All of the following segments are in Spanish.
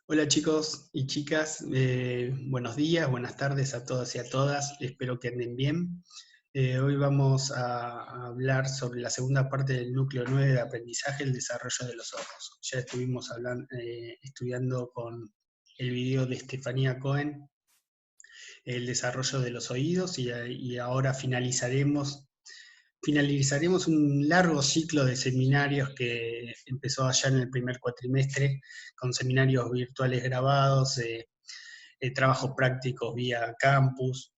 Hola chicos y chicas, buenos días, buenas tardes a todos y a todas, espero que anden bien. Hoy vamos a hablar sobre la segunda parte del núcleo 9 de aprendizaje, el desarrollo de los ojos. Ya estuvimos estudiando con el video de Estefanía Cohen, el desarrollo de los oídos, y ahora finalizaremos un largo ciclo de seminarios que empezó allá en el primer cuatrimestre, con seminarios virtuales grabados, trabajos prácticos vía campus,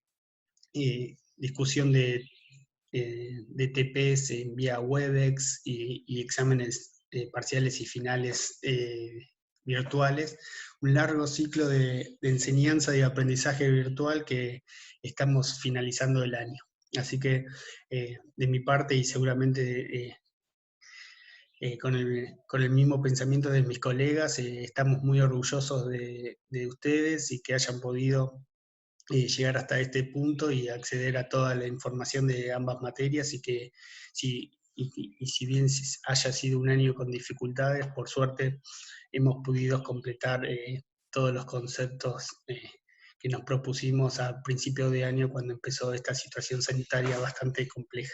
discusión de TPS en vía Webex y exámenes parciales y finales virtuales. Un largo ciclo de enseñanza y aprendizaje virtual que estamos finalizando el año. Así que de mi parte y seguramente con el mismo pensamiento de mis colegas, estamos muy orgullosos de ustedes y que hayan podido llegar hasta este punto y acceder a toda la información de ambas materias y que si bien haya sido un año con dificultades, por suerte hemos podido completar todos los conceptos que nos propusimos a principio de año cuando empezó esta situación sanitaria bastante compleja.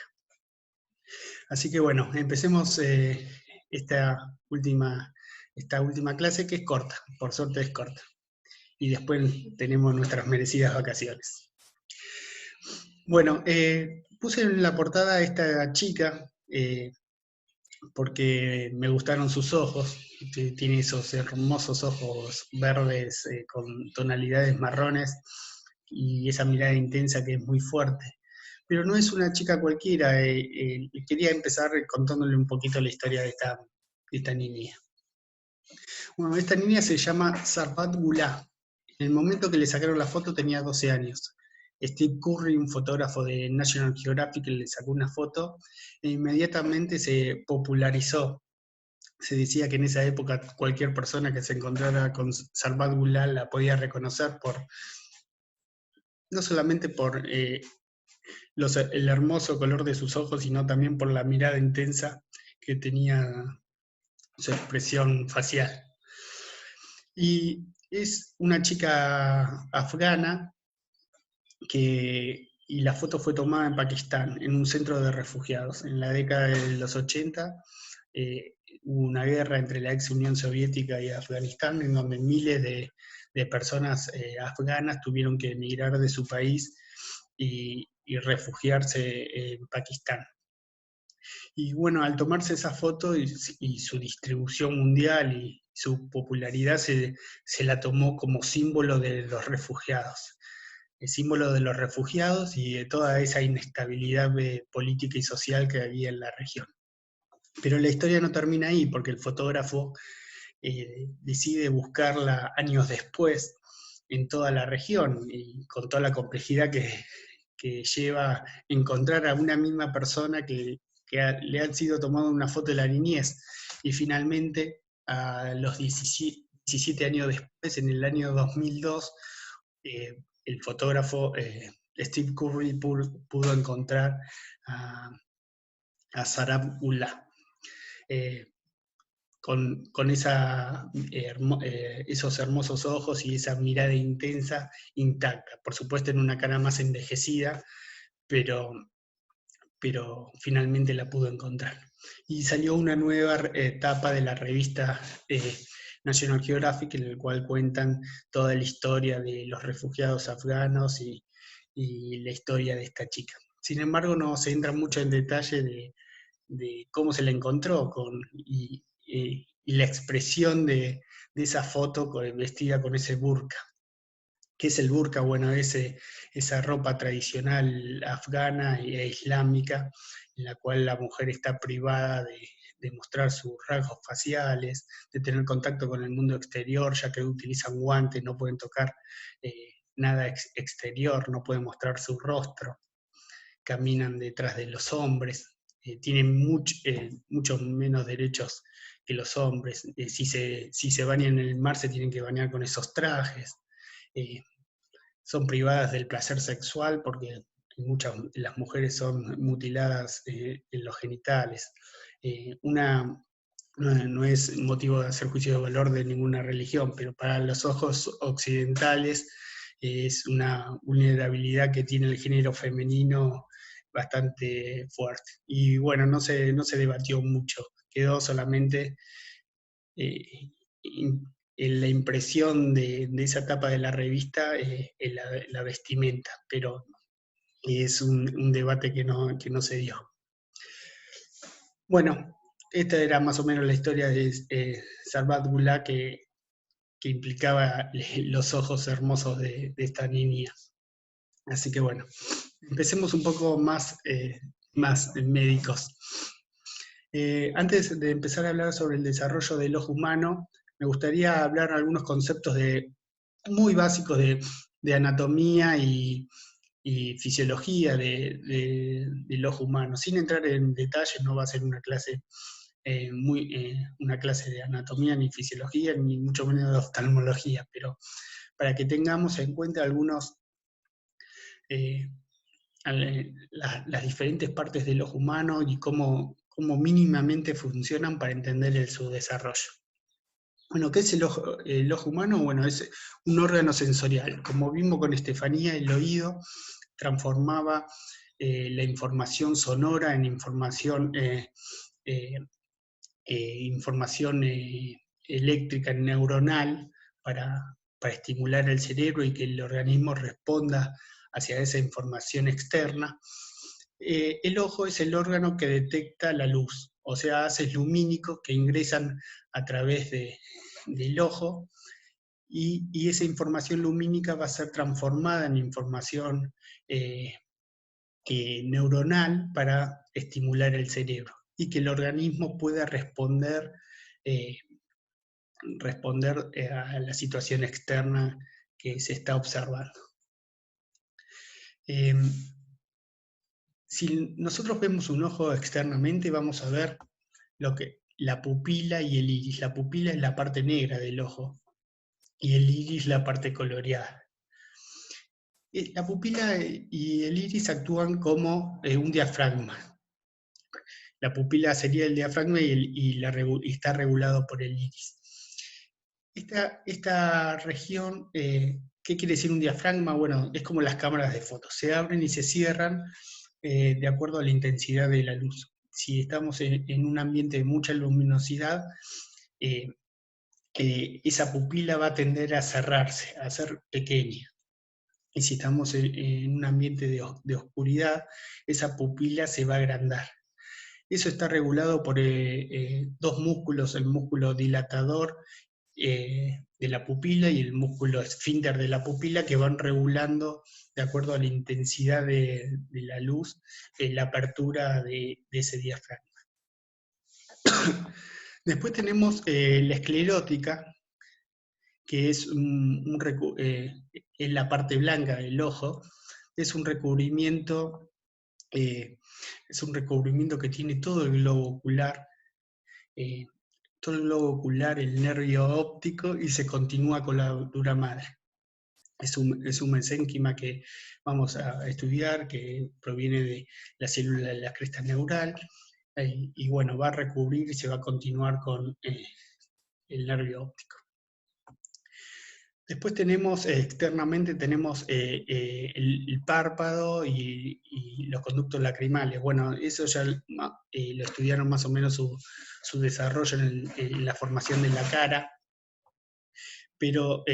Así que bueno, empecemos esta última, esta última clase que es corta, por suerte es corta. Y después tenemos nuestras merecidas vacaciones. Bueno, puse en la portada a esta chica porque me gustaron sus ojos. Tiene esos hermosos ojos verdes con tonalidades marrones y esa mirada intensa que es muy fuerte. Pero no es una chica cualquiera. Quería empezar contándole un poquito la historia de esta niña. Bueno, esta niña se llama Sarbat Gullah. En el momento que le sacaron la foto tenía 12 años. Steve Curry, un fotógrafo de National Geographic, le sacó una foto e inmediatamente se popularizó. Se decía que en esa época cualquier persona que se encontrara con Sarbat Gullah la podía reconocer no solamente por el hermoso color de sus ojos, sino también por la mirada intensa que tenía su expresión facial. Y es una chica afgana y la foto fue tomada en Pakistán, en un centro de refugiados. En la década de los 80 hubo una guerra entre la ex Unión Soviética y Afganistán, en donde miles de personas afganas tuvieron que emigrar de su país y refugiarse en Pakistán. Y bueno, al tomarse esa foto y su distribución mundial y su popularidad se la tomó como símbolo de los refugiados. El símbolo de los refugiados y de toda esa inestabilidad política y social que había en la región. Pero la historia no termina ahí, porque el fotógrafo decide buscarla años después en toda la región y con toda la complejidad que lleva encontrar a una misma persona le han sido tomado una foto de la niñez y finalmente a los 17 años después, en el año 2002, el fotógrafo Steve Curry pudo encontrar a, a Sarab Ullah. Eh, con esos hermosos ojos y esa mirada intensa intacta. Por supuesto en una cara más envejecida, pero, pero finalmente la pudo encontrar. Y salió una nueva etapa de la revista National Geographic, en el cual cuentan toda la historia de los refugiados afganos y la historia de esta chica. Sin embargo, no se entra mucho en detalle de cómo se la encontró y la expresión de esa foto vestida con ese burka. ¿Qué es el burka? Bueno, esa ropa tradicional afgana e islámica en la cual la mujer está privada de mostrar sus rasgos faciales, de tener contacto con el mundo exterior, ya que utilizan guantes, no pueden tocar nada exterior, no pueden mostrar su rostro, caminan detrás de los hombres, tienen muchos menos derechos que los hombres. Si se bañan en el mar se tienen que bañar con esos trajes. Son privadas del placer sexual porque las mujeres son mutiladas en los genitales. Una no es motivo de hacer juicio de valor de ninguna religión, pero para los ojos occidentales es una vulnerabilidad que tiene el género femenino bastante fuerte. Y bueno, no se debatió mucho, quedó solamente eh, en la impresión de esa etapa de la revista en la vestimenta, pero es un debate que no se dio. Bueno, esta era más o menos la historia de Sarbat Gula que implicaba los ojos hermosos de esta niña. Así que bueno, empecemos un poco más médicos. Antes de empezar a hablar sobre el desarrollo del ojo humano, me gustaría hablar algunos conceptos muy básicos de anatomía y fisiología del ojo humano. Sin entrar en detalles, no va a ser una clase una clase de anatomía ni fisiología, ni mucho menos de oftalmología, pero para que tengamos en cuenta eh, las diferentes partes del ojo humano y cómo mínimamente funcionan para entender su desarrollo. Bueno, ¿qué es el ojo humano? Bueno, es un órgano sensorial. Como vimos con Estefanía, el oído transformaba la información sonora en información información eléctrica neuronal para estimular el cerebro y que el organismo responda hacia esa información externa. El ojo es el órgano que detecta la luz, o sea, haces lumínicos que ingresan a través del ojo y esa información lumínica va a ser transformada en información neuronal para estimular el cerebro y que el organismo pueda eh, responder a la situación externa que se está observando. Eh, si nosotros vemos un ojo externamente, vamos a ver la pupila y el iris. La pupila es la parte negra del ojo y el iris la parte coloreada. La pupila y el iris actúan como un diafragma. La pupila sería el diafragma y está regulado por el iris. Esta región, ¿qué quiere decir un diafragma? Bueno, es como las cámaras de fotos, se abren y se cierran de acuerdo a la intensidad de la luz. Si estamos en un ambiente de mucha luminosidad, eh, esa pupila va a tender a cerrarse, a ser pequeña. Y si estamos en un ambiente de oscuridad, esa pupila se va a agrandar. Eso está regulado por dos músculos, el músculo dilatador de la pupila y el músculo esfínter de la pupila, que van regulando, de acuerdo a la intensidad de la luz, la apertura de ese diafragma. Después tenemos la esclerótica, que es la parte blanca del ojo, es un recubrimiento que tiene todo el globo ocular, el nervio óptico, y se continúa con la dura madre. Es un mesénquima que vamos a estudiar, que proviene de la célula de la cresta neural, y bueno, va a recubrir y se va a continuar con el nervio óptico. Después tenemos, externamente tenemos el párpado y los conductos lacrimales. Bueno, eso ya lo estudiaron más o menos su desarrollo en la formación de la cara, pero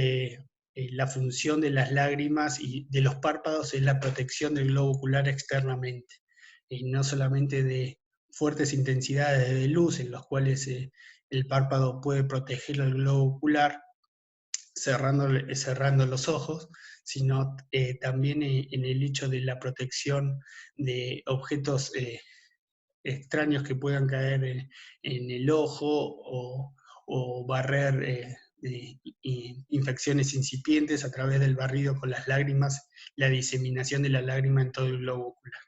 la función de las lágrimas y de los párpados es la protección del globo ocular externamente, no solamente de fuertes intensidades de luz en los cuales el párpado puede proteger el globo ocular, cerrando los ojos, sino también en el hecho de la protección de objetos extraños que puedan caer en el ojo o barrer infecciones incipientes a través del barrido con las lágrimas, la diseminación de la lágrima en todo el globo ocular.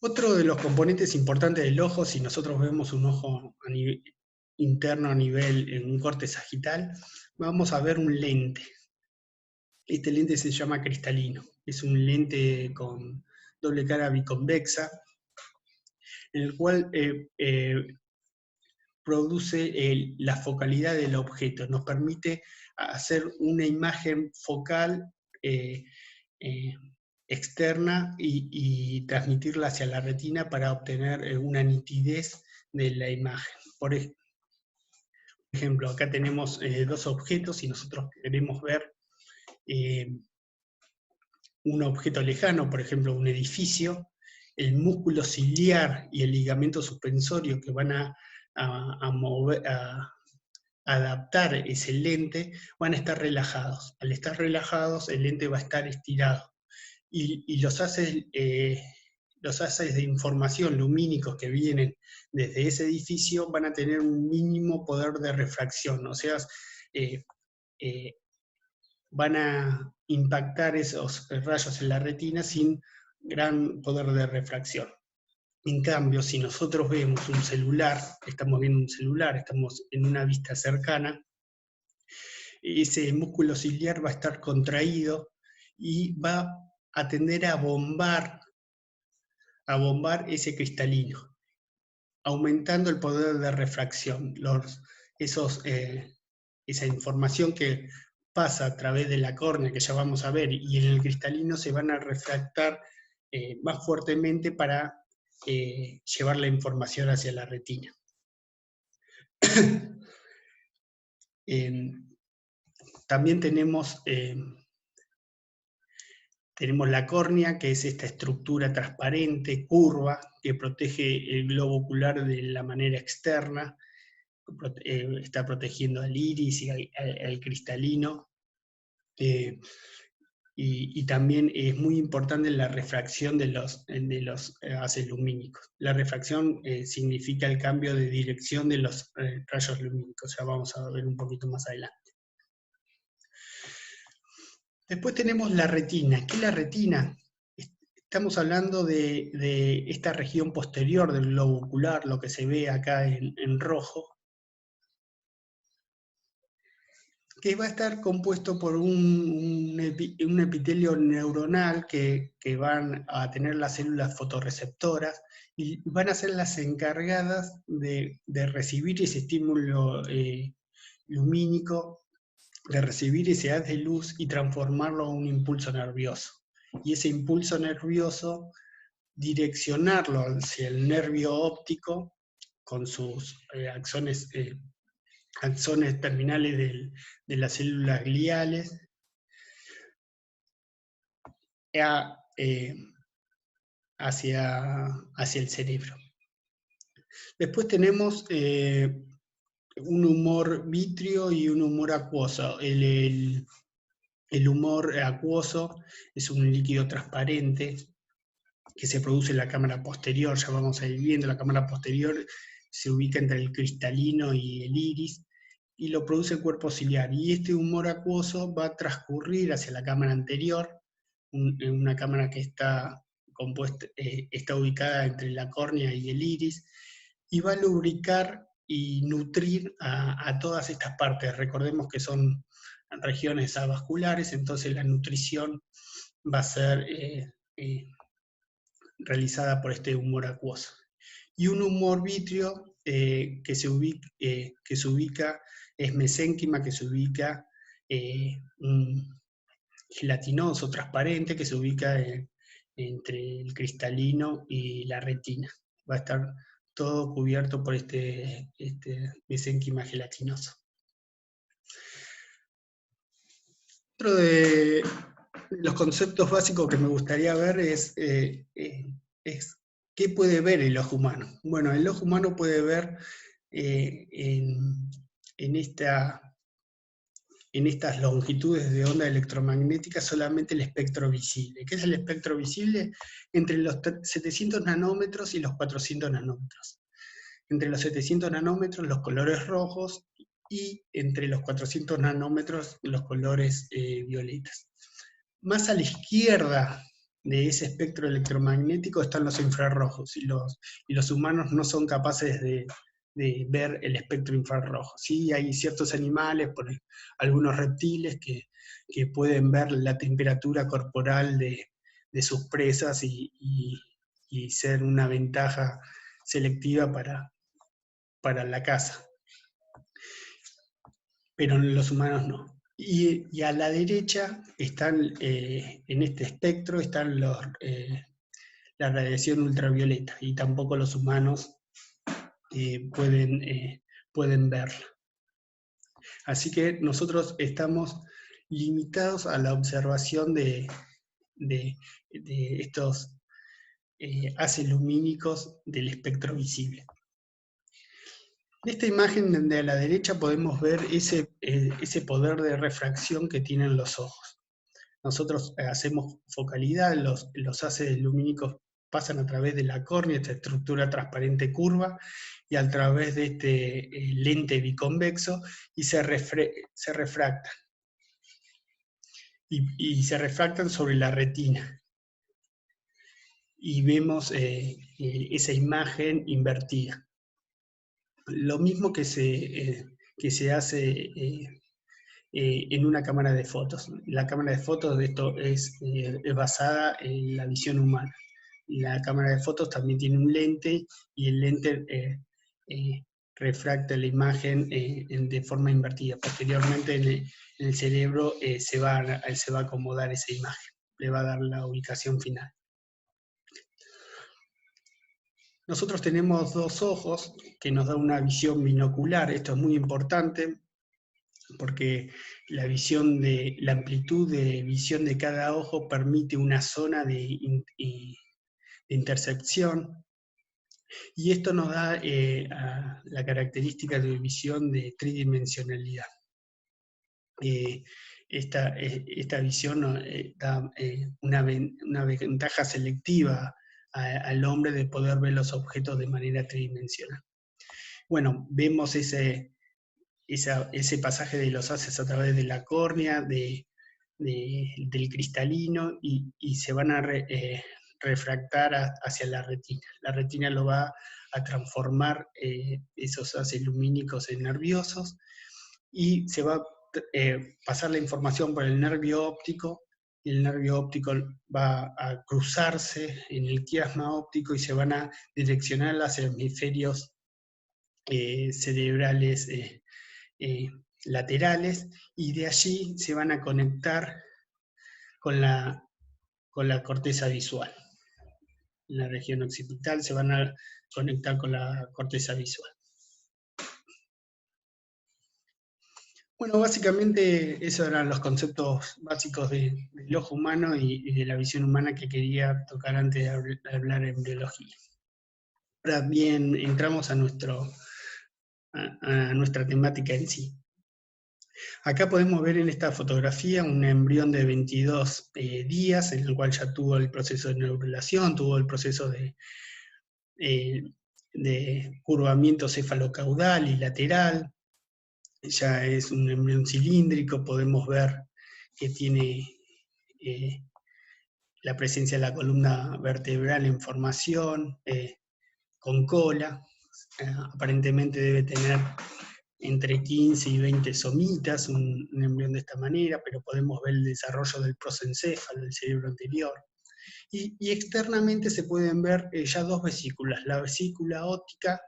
Otro de los componentes importantes del ojo, si nosotros vemos un ojo interno en un corte sagital, vamos a ver un lente. Este lente se llama cristalino. Es un lente con doble cara biconvexa, en el cual produce la focalidad del objeto, nos permite hacer una imagen focal externa y transmitirla hacia la retina para obtener una nitidez de la imagen. Por ejemplo, acá tenemos dos objetos y nosotros queremos ver un objeto lejano, por ejemplo, un edificio. El músculo ciliar y el ligamento suspensorio que van a adaptar ese lente van a estar relajados. Al estar relajados, el lente va a estar estirado. Y los haces de información lumínicos que vienen desde ese edificio van a tener un mínimo poder de refracción, o sea, van a impactar esos rayos en la retina sin gran poder de refracción. En cambio, si nosotros vemos un celular, estamos viendo un celular, estamos en una vista cercana, ese músculo ciliar va a estar contraído y va a tender a bombar ese cristalino, aumentando el poder de refracción. Esa información que pasa a través de la córnea, que ya vamos a ver, y en el cristalino se van a refractar más fuertemente para llevar la información hacia la retina. También tenemos la córnea, que es esta estructura transparente, curva, que protege el globo ocular de la manera externa, está protegiendo al iris y al cristalino, y también es muy importante la refracción de los haces lumínicos. La refracción significa el cambio de dirección de los rayos lumínicos, ya vamos a ver un poquito más adelante. Después tenemos la retina. ¿Qué es la retina? Estamos hablando de esta región posterior del globo ocular, lo que se ve acá en rojo, que va a estar compuesto por un epitelio neuronal que van a tener las células fotorreceptoras y van a ser las encargadas de recibir ese estímulo lumínico, de recibir ese haz de luz y transformarlo a un impulso nervioso. Y ese impulso nervioso, direccionarlo hacia el nervio óptico con sus axones terminales de las células gliales hacia el cerebro. Después tenemos un humor vítreo y un humor acuoso. El humor acuoso es un líquido transparente que se produce en la cámara posterior, ya vamos a ir viendo, la cámara posterior se ubica entre el cristalino y el iris, y lo produce el cuerpo ciliar. Y este humor acuoso va a transcurrir hacia la cámara anterior, una cámara que está ubicada entre la córnea y el iris, y va a lubricar y nutrir a todas estas partes. Recordemos que son regiones avasculares, entonces la nutrición va a ser realizada por este humor acuoso. Y un humor vítreo que se ubica, es mesénquima, que se ubica gelatinoso, transparente, que se ubica entre el cristalino y la retina. Va a estar todo cubierto por este mesénquima gelatinoso. Otro de los conceptos básicos que me gustaría ver es ¿qué puede ver el ojo humano? Bueno, el ojo humano puede ver en estas longitudes de onda electromagnética solamente el espectro visible. ¿Qué es el espectro visible? Entre los 700 nanómetros y los 400 nanómetros. Entre los 700 nanómetros los colores rojos y entre los 400 nanómetros los colores violetas. Más a la izquierda de ese espectro electromagnético están los infrarrojos, y los humanos no son capaces de ver el espectro infrarrojo. Sí, hay ciertos animales, algunos reptiles, que pueden ver la temperatura corporal de sus presas y ser una ventaja selectiva para la caza, pero en los humanos no. Y a la derecha están, en este espectro, están la radiación ultravioleta, y tampoco los humanos pueden verla. Así que nosotros estamos limitados a la observación de estos haces lumínicos del espectro visible. En esta imagen de a la derecha podemos ver ese poder de refracción que tienen los ojos. Nosotros hacemos focalidad, los haces lumínicos pasan a través de la córnea, esta estructura transparente curva, y a través de este lente biconvexo, y se refractan. Y se refractan sobre la retina. Y vemos esa imagen invertida. Lo mismo que se hace en una cámara de fotos. La cámara de fotos de esto es basada en la visión humana. La cámara de fotos también tiene un lente, y el lente refracta la imagen de forma invertida. Posteriormente en el cerebro se va a acomodar esa imagen, le va a dar la ubicación final. Nosotros tenemos dos ojos que nos dan una visión binocular. Esto es muy importante porque la amplitud de visión de cada ojo permite una zona de intercepción, y esto nos da la característica de visión de tridimensionalidad. Esta visión da una ventaja selectiva al hombre de poder ver los objetos de manera tridimensional. Bueno, vemos ese pasaje de los haces a través de la córnea, del cristalino, y se van a refractar hacia la retina. La retina lo va a transformar esos haces lumínicos en nerviosos, y se va a pasar la información por el nervio óptico, y el nervio óptico va a cruzarse en el quiasma óptico y se van a direccionar hacia hemisferios cerebrales laterales, y de allí se van a conectar con la corteza visual. En la región occipital se van a conectar con la corteza visual. Bueno, básicamente esos eran los conceptos básicos del ojo humano y de la visión humana que quería tocar antes de hablar en biología. Ahora bien, entramos a nuestra temática en sí. Acá podemos ver en esta fotografía un embrión de 22 días, en el cual ya tuvo el proceso de neurulación, tuvo el proceso de curvamiento cefalocaudal y lateral. Ya es un embrión cilíndrico. Podemos ver que tiene la presencia de la columna vertebral en formación, con cola. Aparentemente debe tener entre 15 y 20 somitas, un embrión de esta manera, pero podemos ver el desarrollo del prosencéfalo, del cerebro anterior. Y externamente se pueden ver ya dos vesículas: la vesícula óptica,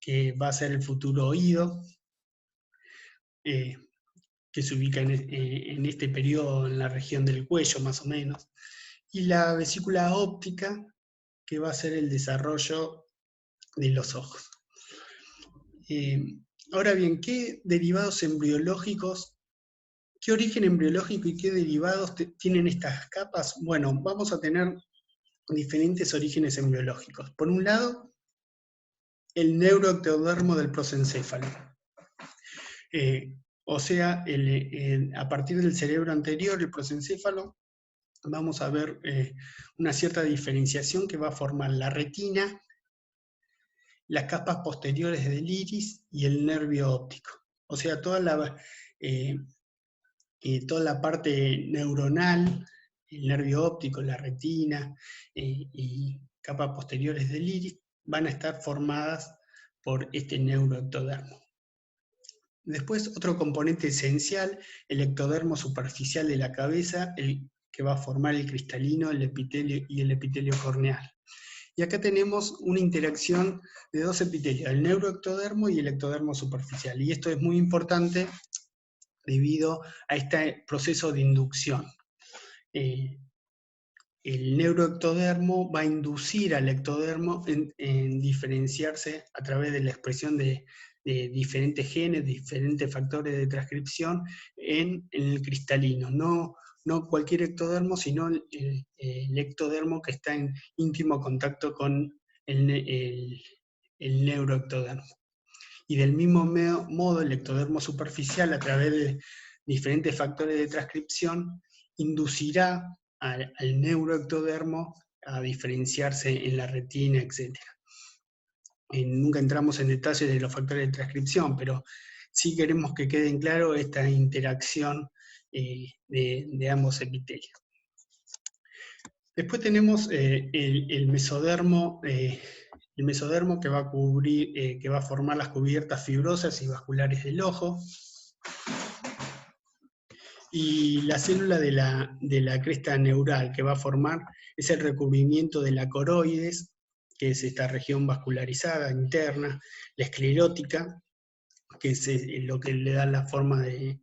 que va a ser el futuro oído, que se ubica en este periodo en la región del cuello más o menos, y la vesícula óptica, que va a ser el desarrollo de los ojos. Ahora bien, ¿qué derivados embriológicos, qué origen embriológico y qué derivados tienen estas capas? Bueno, vamos a tener diferentes orígenes embriológicos. Por un lado, el neuroectodermo del prosencéfalo. O sea, a partir del cerebro anterior, el prosencéfalo, vamos a ver una cierta diferenciación que va a formar la retina, las capas posteriores del iris y el nervio óptico. O sea, toda la parte neuronal, el nervio óptico, la retina y capas posteriores del iris van a estar formadas por este neuroectodermo. Después, otro componente esencial, el ectodermo superficial de la cabeza, el que va a formar el cristalino, el epitelio y el epitelio corneal. Y acá tenemos una interacción de dos epitelios, el neuroectodermo y el ectodermo superficial. Y esto es muy importante debido a este proceso de inducción. El neuroectodermo va a inducir al ectodermo en diferenciarse a través de la expresión de diferentes genes, diferentes factores de transcripción en el cristalino. No cualquier ectodermo, sino el ectodermo que está en íntimo contacto con el neuroectodermo. Y del mismo modo, el ectodermo superficial, a través de diferentes factores de transcripción, inducirá al neuroectodermo a diferenciarse en la retina, etc. Nunca entramos en detalles de los factores de transcripción, pero sí queremos que quede en claro esta interacción de ambos epitelios. Después tenemos el mesodermo que va a cubrir, que va a formar las cubiertas fibrosas y vasculares del ojo. Y la célula de la cresta neural que va a formar es el recubrimiento de la coroides, que es esta región vascularizada interna, la esclerótica, que es lo que le da la forma de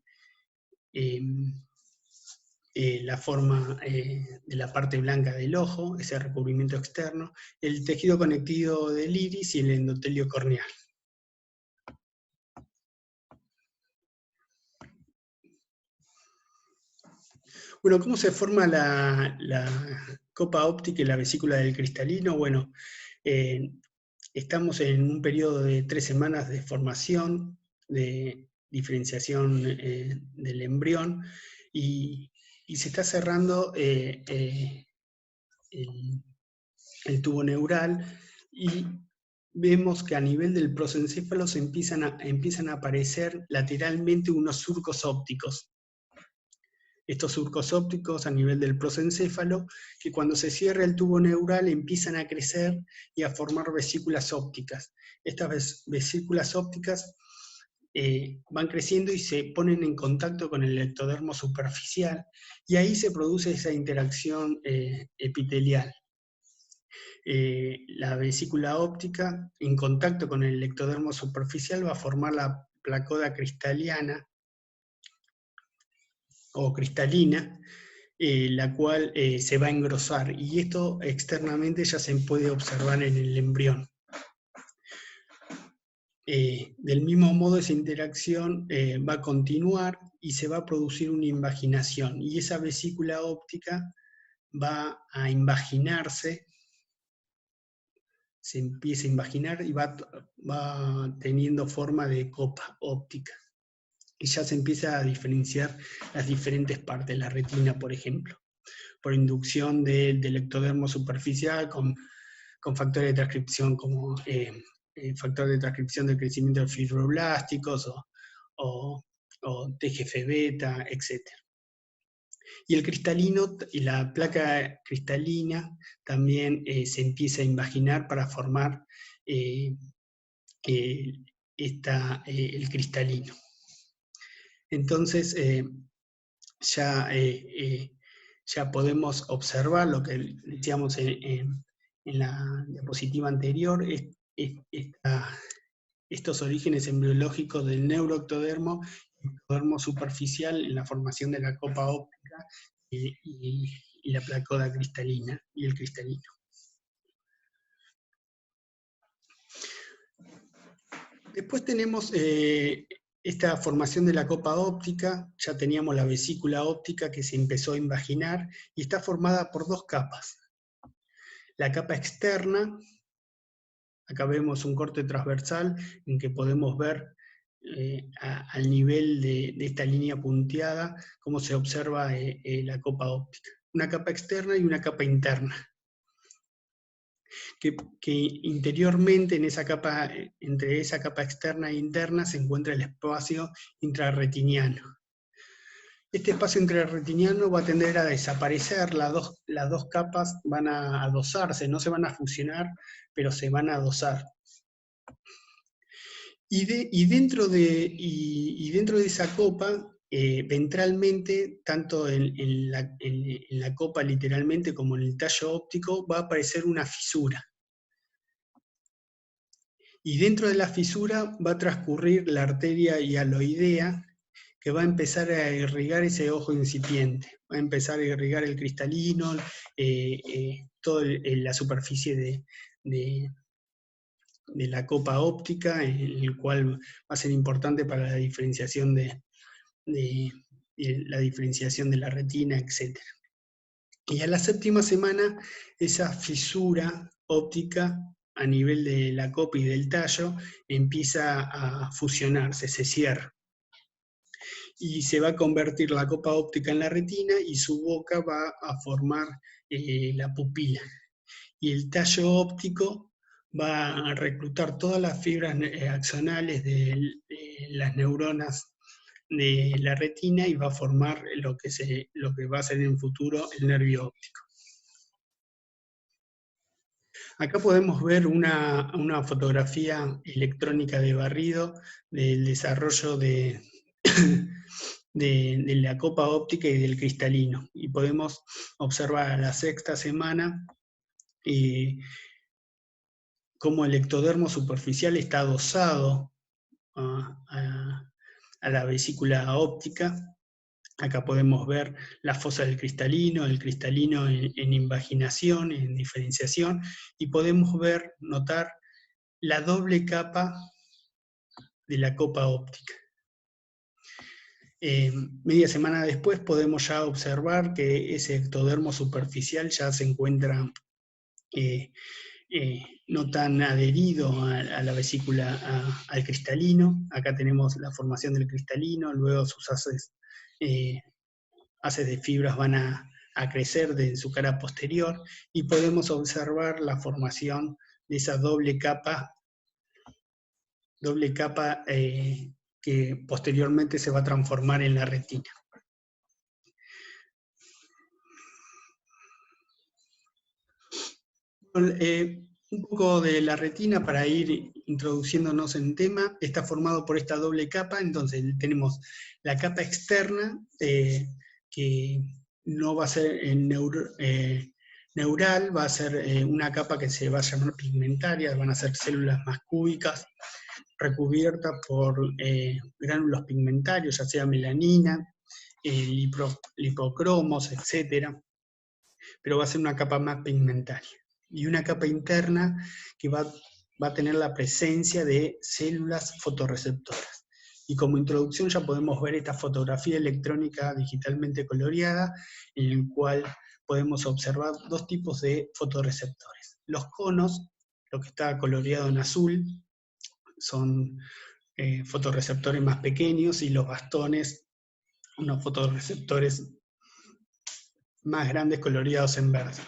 la parte blanca del ojo, ese recubrimiento externo, el tejido conectivo del iris y el endotelio corneal. Bueno, ¿cómo se forma la copa óptica y la vesícula del cristalino? Bueno, estamos en un periodo de 3 semanas de formación, de diferenciación del embrión, y se está cerrando el tubo neural, y vemos que a nivel del prosencéfalo empiezan a aparecer lateralmente unos surcos ópticos. Estos surcos ópticos a nivel del prosencéfalo, que cuando se cierra el tubo neural empiezan a crecer y a formar vesículas ópticas. Estas vesículas ópticas van creciendo y se ponen en contacto con el ectodermo superficial, y ahí se produce esa interacción epitelial. La vesícula óptica, en contacto con el ectodermo superficial, va a formar la placoda cristaliana o cristalina, la cual se va a engrosar, y esto externamente ya se puede observar en el embrión. Del mismo modo, esa interacción va a continuar y se va a producir una invaginación, y esa vesícula óptica va a invaginarse, se empieza a invaginar y va teniendo forma de copa óptica. Y ya se empieza a diferenciar las diferentes partes, la retina, por ejemplo, por inducción del ectodermo superficial con factores de transcripción como factor de transcripción del crecimiento de fibroblásticos o TGF-beta, etc. Y el cristalino, y la placa cristalina también se empieza a invaginar para formar el cristalino. Entonces, ya podemos observar lo que decíamos en la diapositiva anterior, estos orígenes embriológicos del neuroectodermo y ectodermo superficial en la formación de la copa óptica y la placoda cristalina y el cristalino. Después tenemos esta formación de la copa óptica. Ya teníamos la vesícula óptica que se empezó a invaginar y está formada por dos capas. La capa externa, acá vemos un corte transversal en que podemos ver al nivel de esta línea punteada cómo se observa la copa óptica. Una capa externa y una capa interna. Que interiormente en esa capa, entre esa capa externa e interna, se encuentra el espacio intrarretiniano. Este espacio intrarretiniano va a tender a desaparecer, las dos capas van a adosarse, no se van a fusionar, pero se van a adosar. Y dentro de esa copa, ventralmente, tanto en la copa literalmente como en el tallo óptico, va a aparecer una fisura. Y dentro de la fisura va a transcurrir la arteria hialoidea, que va a empezar a irrigar ese ojo incipiente, va a empezar a irrigar el cristalino, toda la superficie de la copa óptica, el cual va a ser importante para la diferenciación la diferenciación de la retina, etc. Y a la séptima semana, esa fisura óptica a nivel de la copa y del tallo empieza a fusionarse, se cierra. Y se va a convertir la copa óptica en la retina y su boca va a formar la pupila. Y el tallo óptico va a reclutar todas las fibras axonales de las neuronas de la retina y va a formar lo que va a ser en futuro el nervio óptico. Acá podemos ver una fotografía electrónica de barrido del desarrollo de la copa óptica y del cristalino. Y podemos observar a la sexta semana cómo el ectodermo superficial está adosado a la vesícula óptica. Acá podemos ver la fosa del cristalino, el cristalino en invaginación, en diferenciación, y podemos notar la doble capa de la copa óptica. Media semana después podemos ya observar que ese ectodermo superficial ya se encuentra no tan adherido a la vesícula, al cristalino. Acá tenemos la formación del cristalino, luego sus haces de fibras van a crecer de su cara posterior, y podemos observar la formación de esa doble capa que posteriormente se va a transformar en la retina. Un poco de la retina para ir introduciéndonos en tema. Está formado por esta doble capa. Entonces tenemos la capa externa, que no va a ser neural, va a ser una capa que se va a llamar pigmentaria, van a ser células más cúbicas, recubiertas por gránulos pigmentarios, ya sea melanina, lipocromos, etc. Pero va a ser una capa más pigmentaria. Y una capa interna que va a tener la presencia de células fotorreceptoras. Y como introducción ya podemos ver esta fotografía electrónica digitalmente coloreada, en el cual podemos observar dos tipos de fotorreceptores. Los conos, lo que está coloreado en azul, son fotorreceptores más pequeños, y los bastones, unos fotorreceptores más grandes coloreados en verde.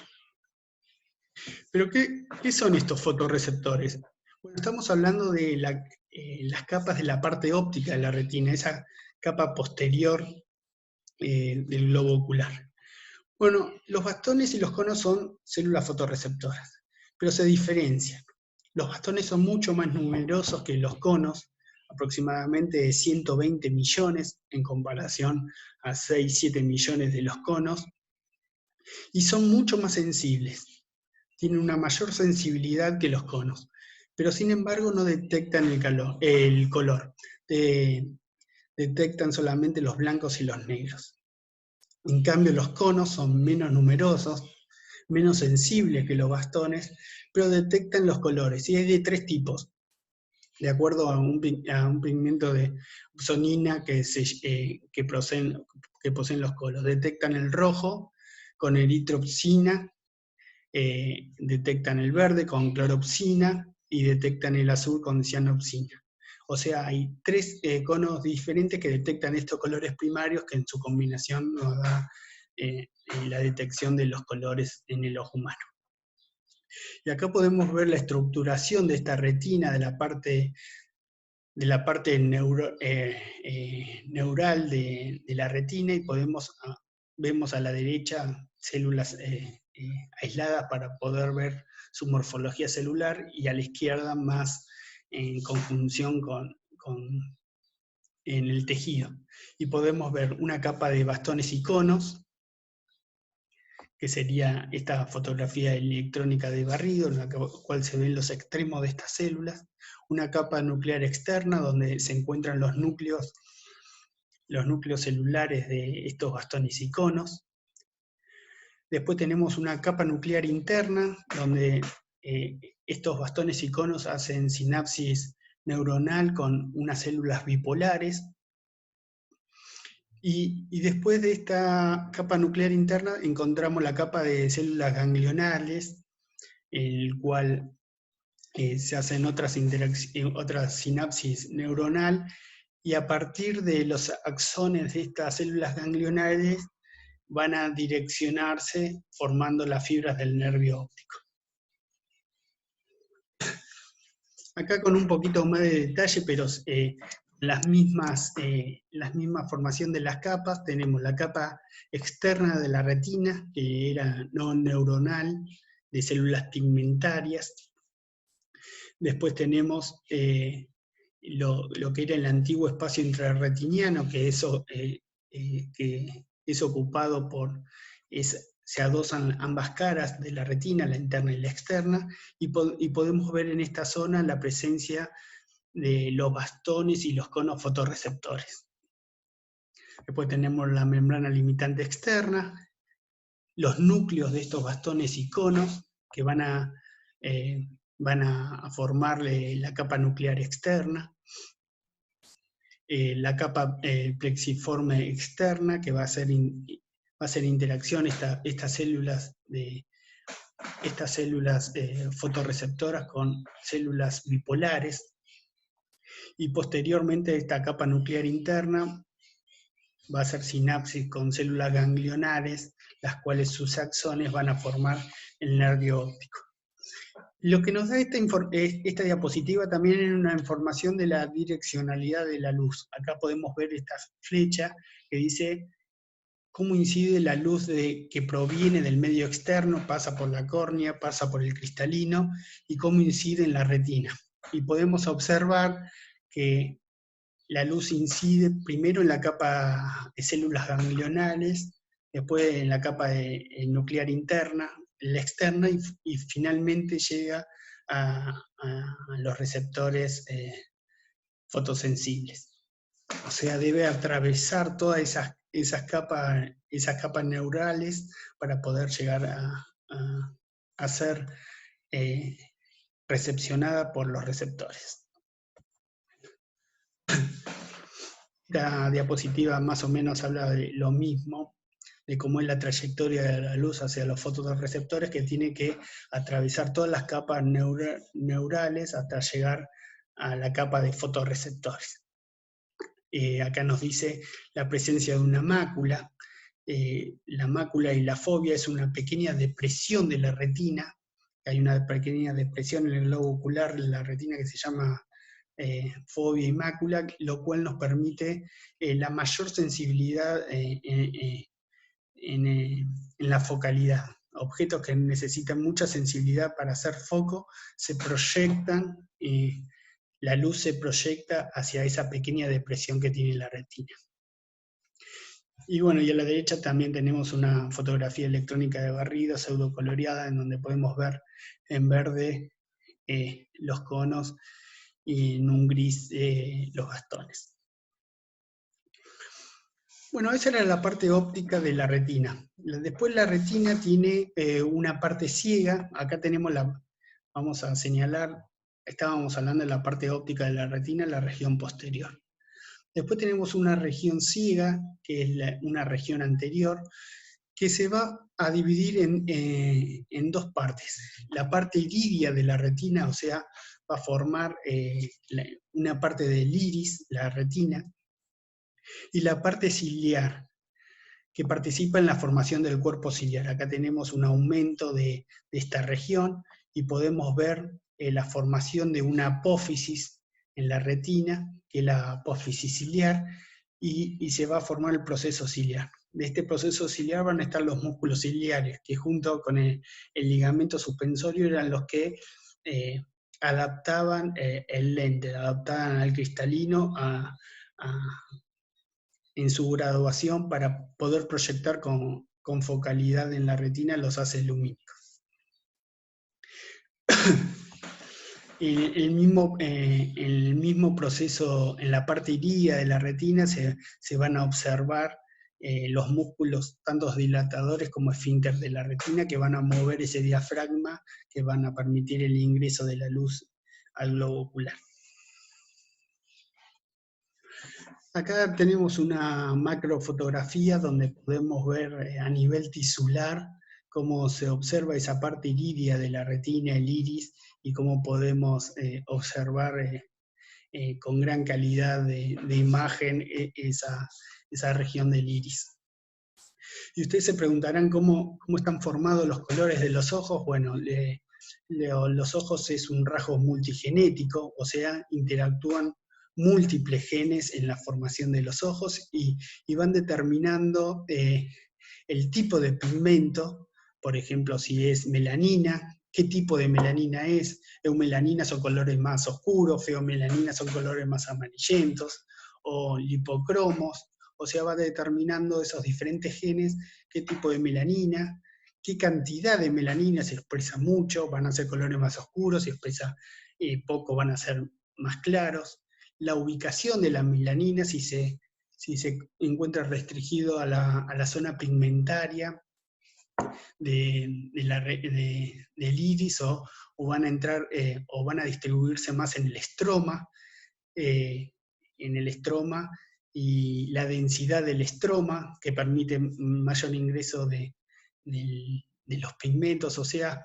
¿Pero qué son estos fotorreceptores? Bueno, estamos hablando de las capas de la parte óptica de la retina, esa capa posterior del globo ocular. Bueno, los bastones y los conos son células fotorreceptoras, pero se diferencian. Los bastones son mucho más numerosos que los conos, aproximadamente de 120 millones en comparación a 6-7 millones de los conos, y son mucho más sensibles. Tienen una mayor sensibilidad que los conos, pero sin embargo no detectan el color. Detectan solamente los blancos y los negros. En cambio, los conos son menos numerosos, menos sensibles que los bastones, pero detectan los colores. Y hay de tres tipos, de acuerdo a un pigmento de opsonina que poseen los conos. Detectan el rojo con eritropsina, detectan el verde con cloropsina, y detectan el azul con cianopsina. O sea, hay tres conos diferentes que detectan estos colores primarios, que en su combinación nos da la detección de los colores en el ojo humano. Y acá podemos ver la estructuración de esta retina, de la parte neural de la retina, y vemos a la derecha células aisladas para poder ver su morfología celular, y a la izquierda más en conjunción en el tejido. Y podemos ver una capa de bastones y conos, que sería esta fotografía electrónica de barrido, en la cual se ven los extremos de estas células, una capa nuclear externa donde se encuentran los núcleos celulares de estos bastones y conos. Después tenemos una capa nuclear interna, donde estos bastones y conos hacen sinapsis neuronal con unas células bipolares. Y después de esta capa nuclear interna encontramos la capa de células ganglionales, en el cual se hacen otras sinapsis neuronal, y a partir de los axones de estas células ganglionales van a direccionarse formando las fibras del nervio óptico. Acá con un poquito más de detalle, pero la misma formación de las capas. Tenemos la capa externa de la retina, que era no neuronal, de células pigmentarias. Después tenemos lo que era el antiguo espacio intrarretiniano, que es ocupado por, se adosan ambas caras de la retina, la interna y la externa, y podemos ver en esta zona la presencia de los bastones y los conos fotorreceptores. Después tenemos la membrana limitante externa, los núcleos de estos bastones y conos que van a formar la capa nuclear externa, la capa plexiforme externa, que va a hacer interacción estas células fotorreceptoras con células bipolares, y posteriormente esta capa nuclear interna va a hacer sinapsis con células ganglionares, las cuales sus axones van a formar el nervio óptico. Lo que nos da esta diapositiva también es una información de la direccionalidad de la luz. Acá podemos ver esta flecha que dice cómo incide la luz que proviene del medio externo, pasa por la córnea, pasa por el cristalino, y cómo incide en la retina. Y podemos observar que la luz incide primero en la capa de células ganglionales, después en la capa nuclear interna, la externa, y finalmente llega a los receptores fotosensibles. O sea, debe atravesar todas esas capas neurales para poder llegar a ser recepcionada por los receptores. Esta diapositiva más o menos habla de lo mismo, de cómo es la trayectoria de la luz hacia los fotorreceptores, que tiene que atravesar todas las capas neurales hasta llegar a la capa de fotorreceptores. Acá nos dice la presencia de una mácula. La mácula y la fovea es una pequeña depresión de la retina. Hay una pequeña depresión en el globo ocular de la retina que se llama fovea y mácula, lo cual nos permite la mayor sensibilidad en la focalidad. Objetos que necesitan mucha sensibilidad para hacer foco se proyectan, la luz se proyecta hacia esa pequeña depresión que tiene la retina. Y bueno, y a la derecha también tenemos una fotografía electrónica de barrido pseudocoloreada, en donde podemos ver en verde los conos y en un gris los bastones. Bueno, esa era la parte óptica de la retina. Después la retina tiene una parte ciega. Acá tenemos vamos a señalar, estábamos hablando de la parte óptica de la retina, la región posterior. Después tenemos una región ciega, que es una región anterior, que se va a dividir en dos partes. La parte iridia de la retina, o sea, va a formar una parte del iris, la retina, y la parte ciliar, que participa en la formación del cuerpo ciliar. Acá tenemos un aumento de esta región y podemos ver la formación de una apófisis en la retina, que es la apófisis ciliar, y se va a formar el proceso ciliar. De este proceso ciliar van a estar los músculos ciliares, que junto con el ligamento suspensorio eran los que adaptaban el lente, adaptaban al cristalino en su graduación para poder proyectar con focalidad en la retina los haces lumínicos. El mismo proceso en la parte iría de la retina se van a observar los músculos, tanto dilatadores como esfínter de la retina, que van a mover ese diafragma, que van a permitir el ingreso de la luz al globo ocular. Acá tenemos una macrofotografía donde podemos ver a nivel tisular cómo se observa esa parte iridia de la retina, el iris, y cómo podemos observar con gran calidad de imagen esa región del iris. Y ustedes se preguntarán cómo están formados los colores de los ojos. Bueno, los ojos es un rasgo multigenético, o sea, interactúan múltiples genes en la formación de los ojos y van determinando el tipo de pigmento, por ejemplo, si es melanina, qué tipo de melanina es. Eumelanina son colores más oscuros, feomelanina son colores más amarillentos, o lipocromos, o sea, va determinando esos diferentes genes qué tipo de melanina, qué cantidad de melanina se expresa mucho, van a ser colores más oscuros, si expresa poco van a ser más claros. La ubicación de la melanina, si se encuentra restringido a la zona pigmentaria del iris, o van a entrar o van a distribuirse más en el estroma, y la densidad del estroma, que permite mayor ingreso de los pigmentos, o sea,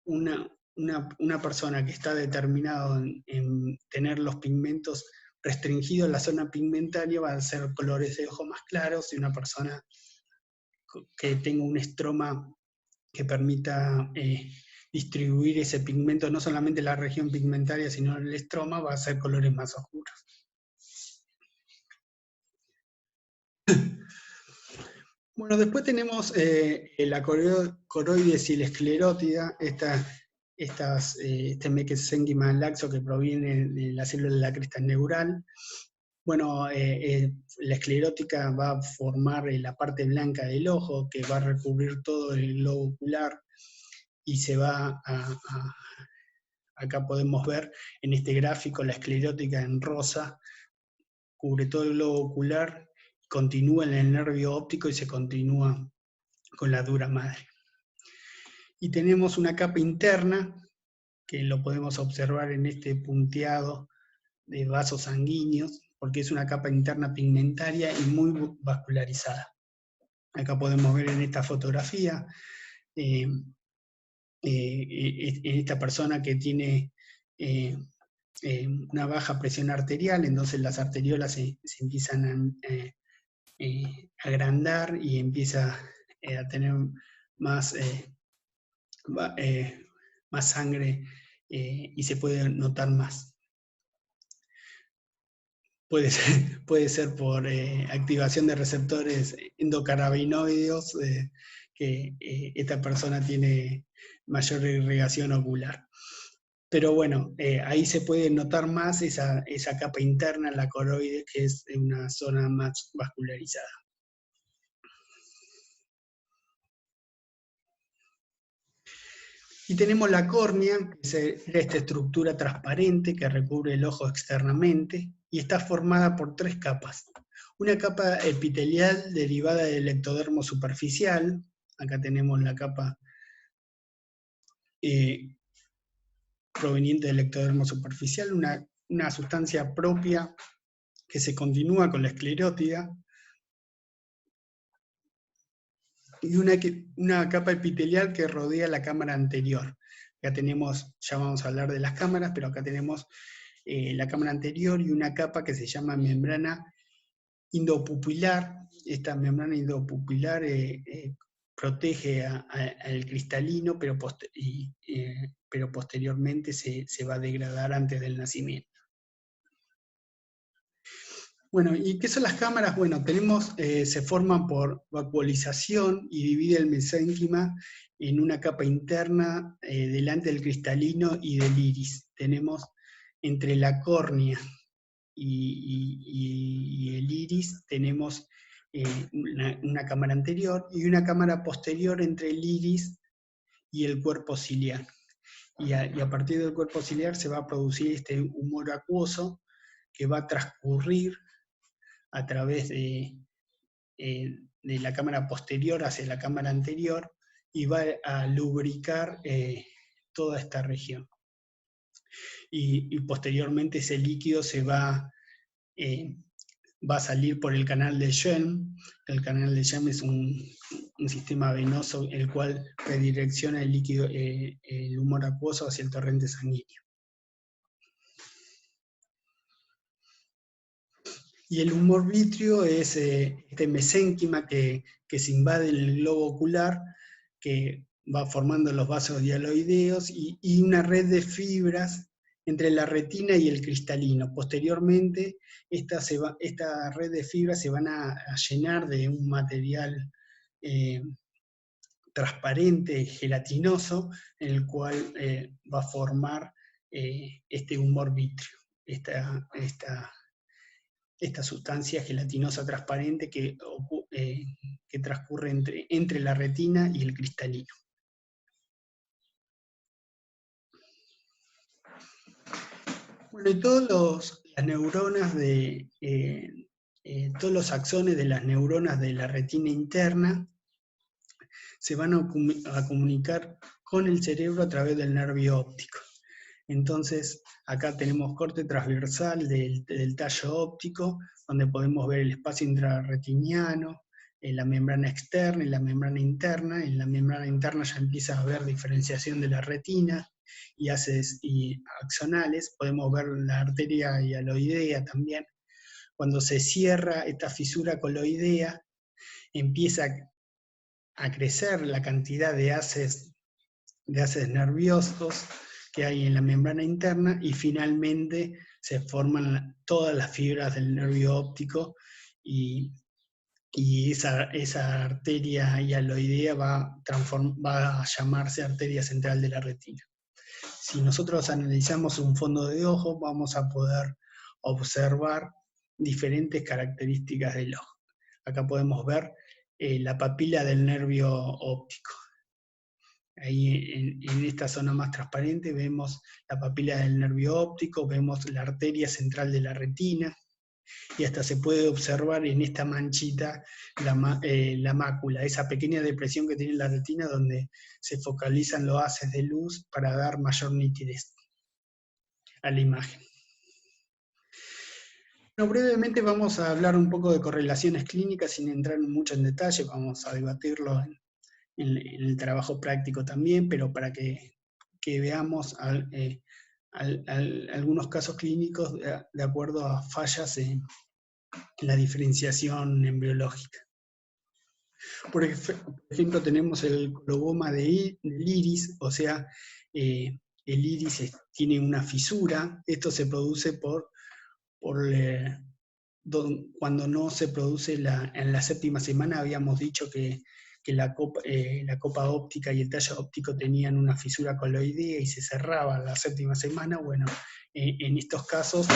una persona que está determinada en tener los pigmentos restringidos en la zona pigmentaria va a ser colores de ojo más claros, y una persona que tenga un estroma que permita distribuir ese pigmento no solamente en la región pigmentaria, sino en el estroma, va a ser colores más oscuros. Bueno, después tenemos la coroides y la esclerótida, este mesenquima laxo que proviene de la célula de la cresta neural. Bueno, la esclerótica va a formar la parte blanca del ojo, que va a recubrir todo el globo ocular, y se va acá podemos ver en este gráfico la esclerótica en rosa, cubre todo el globo ocular, continúa en el nervio óptico y se continúa con la dura madre. Y tenemos una capa interna, que lo podemos observar en este punteado de vasos sanguíneos, porque es una capa interna pigmentaria y muy vascularizada. Acá podemos ver en esta fotografía, en esta persona que tiene una baja presión arterial, entonces las arteriolas se empiezan a agrandar y empieza a tener más sangre y se puede notar más. Puede ser por activación de receptores endocannabinoideos, que esta persona tiene mayor irrigación ocular. Pero bueno, ahí se puede notar más esa capa interna en la coroide, que es una zona más vascularizada. Y tenemos la córnea, que es esta estructura transparente que recubre el ojo externamente, y está formada por 3 capas. Una capa epitelial derivada del ectodermo superficial. Acá tenemos la capa proveniente del ectodermo superficial, una sustancia propia que se continúa con la esclerótida, y una capa epitelial que rodea la cámara anterior. Acá tenemos, ya vamos a hablar de las cámaras, pero acá tenemos la cámara anterior y una capa que se llama membrana indopupilar. Esta membrana indopupilar protege al cristalino, pero posteriormente se va a degradar antes del nacimiento. Bueno, ¿y qué son las cámaras? Bueno, se forman por vacuolización y divide el mesénquima en una capa interna delante del cristalino y del iris. Tenemos entre la córnea y el iris, tenemos una cámara anterior y una cámara posterior entre el iris y el cuerpo ciliar. Y a partir del cuerpo ciliar se va a producir este humor acuoso que va a transcurrir a través de la cámara posterior hacia la cámara anterior y va a lubricar toda esta región. Y posteriormente ese líquido va a salir por el canal de Schwelm. El canal de Schwelm es un sistema venoso el cual redirecciona el líquido, el humor acuoso hacia el torrente sanguíneo. Y el humor vítreo es este mesénquima que se invade el globo ocular, que va formando los vasos dialoideos y una red de fibras entre la retina y el cristalino. Posteriormente, esta red de fibras se van a llenar de un material transparente, gelatinoso, en el cual va a formar este humor vítreo, esta sustancia gelatinosa transparente que transcurre entre la retina y el cristalino. Bueno, y todas las neuronas todos los axones de las neuronas de la retina interna se van a comunicar con el cerebro a través del nervio óptico. Entonces, acá tenemos corte transversal del tallo óptico, donde podemos ver el espacio intrarretiniano, la membrana externa y la membrana interna. En la membrana interna ya empieza a haber diferenciación de la retina y axonales. Podemos ver la arteria hialoidea también. Cuando se cierra esta fisura coloidea, empieza a crecer la cantidad de haces nerviosos que hay en la membrana interna y finalmente se forman todas las fibras del nervio óptico y esa arteria hialoidea va a llamarse arteria central de la retina. Si nosotros analizamos un fondo de ojo, vamos a poder observar diferentes características del ojo. Acá podemos ver la papila del nervio óptico. Ahí en esta zona más transparente vemos la papila del nervio óptico, vemos la arteria central de la retina, y hasta se puede observar en esta manchita la mácula, esa pequeña depresión que tiene la retina donde se focalizan los haces de luz para dar mayor nitidez a la imagen. Bueno, brevemente vamos a hablar un poco de correlaciones clínicas sin entrar mucho en detalle, vamos a debatirlo en el trabajo práctico también, pero para que veamos algunos casos clínicos de acuerdo a fallas en la diferenciación embriológica. Por ejemplo, tenemos el coloboma del iris, o sea, el iris tiene una fisura. Esto se produce cuando no se produce en la séptima semana. Habíamos dicho que la copa óptica y el tallo óptico tenían una fisura coloidea y se cerraba la séptima semana. Bueno, en estos casos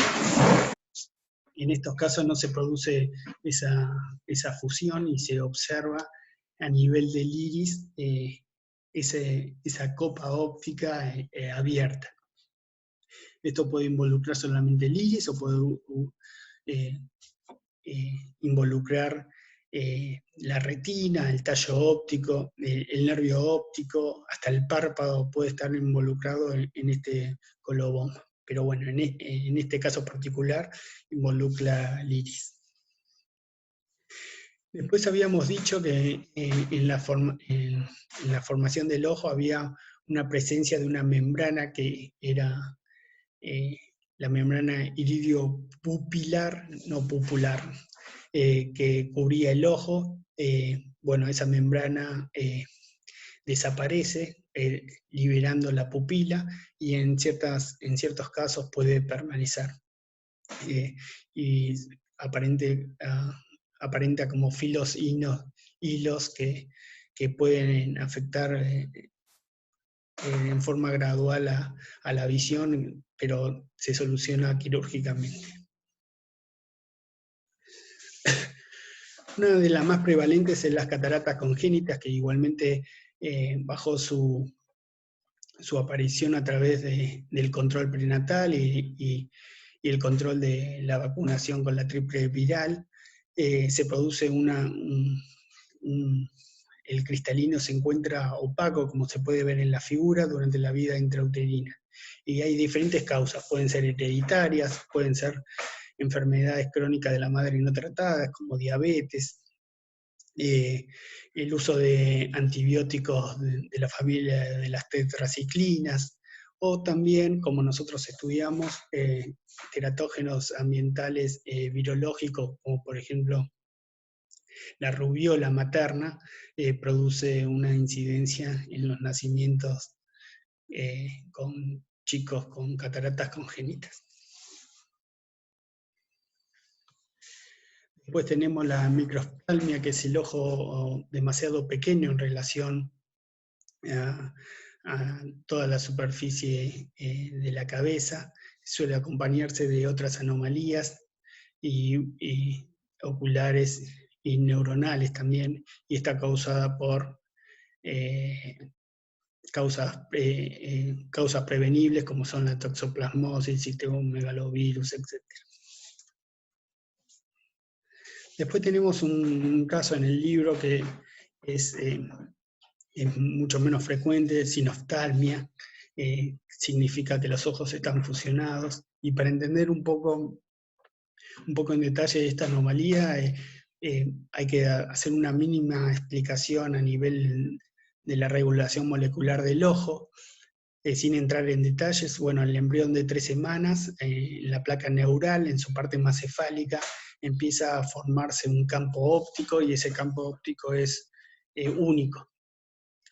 no se produce esa fusión y se observa a nivel del iris esa copa óptica abierta. Esto puede involucrar solamente el iris o puede involucrar la retina, el tallo óptico, el nervio óptico, hasta el párpado puede estar involucrado en este coloboma. Pero bueno, en este caso particular involucra el iris. Después habíamos dicho que en la formación del ojo había una presencia de una membrana que era la membrana iridio-pupilar, no pupular, que cubría el ojo. Bueno, esa membrana desaparece, liberando la pupila, y en ciertos casos puede permanecer. Y aparenta como hilos que pueden afectar en forma gradual a la visión, pero se soluciona quirúrgicamente. Una de las más prevalentes es las cataratas congénitas, que igualmente bajo su aparición a través del control prenatal y el control de la vacunación con la triple viral, se produce el cristalino se encuentra opaco, como se puede ver en la figura, durante la vida intrauterina. Y hay diferentes causas, pueden ser hereditarias, pueden ser enfermedades crónicas de la madre no tratadas, como diabetes, el uso de antibióticos de la familia de las tetraciclinas, o también, como nosotros estudiamos, teratógenos ambientales virológicos, como por ejemplo la rubiola materna, produce una incidencia en los nacimientos con chicos con cataratas congénitas. Después tenemos la microftalmia, que es el ojo demasiado pequeño en relación a toda la superficie de la cabeza. Suele acompañarse de otras anomalías y oculares y neuronales también, y está causada por causas prevenibles como son la toxoplasmosis, citomegalovirus, etc. Después tenemos un caso en el libro que es mucho menos frecuente, sinoftalmia, significa que los ojos están fusionados, y para entender un poco en detalle esta anomalía, hay que hacer una mínima explicación a nivel de la regulación molecular del ojo, sin entrar en detalles. Bueno, el embrión de 3 semanas, la placa neural en su parte más cefálica, empieza a formarse un campo óptico, y ese campo óptico es único,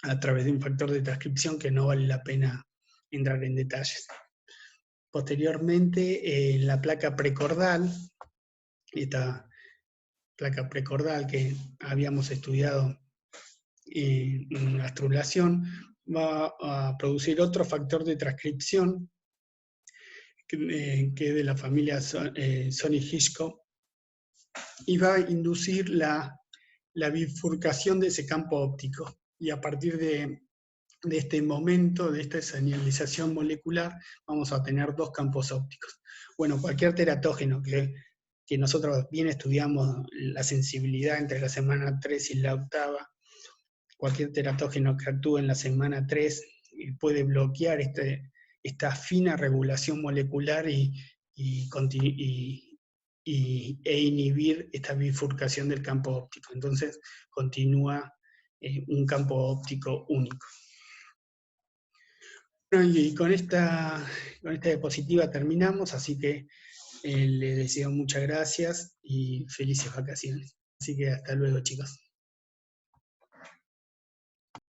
a través de un factor de transcripción que no vale la pena entrar en detalles. Posteriormente, la placa precordal, esta placa precordal que habíamos estudiado en la astrulación, va a producir otro factor de transcripción que es de la familia Sony-Hitchcock, y va a inducir la bifurcación de ese campo óptico. Y a partir de este momento, de esta señalización molecular, vamos a tener dos campos ópticos. Bueno, cualquier teratógeno que nosotros bien estudiamos la sensibilidad entre la semana 3 y la octava, cualquier teratógeno que actúe en la semana 3 puede bloquear esta fina regulación molecular e inhibir esta bifurcación del campo óptico. Entonces continúa un campo óptico único. Bueno, y con esta diapositiva terminamos, así que les deseo muchas gracias y felices vacaciones. Así que hasta luego, chicos.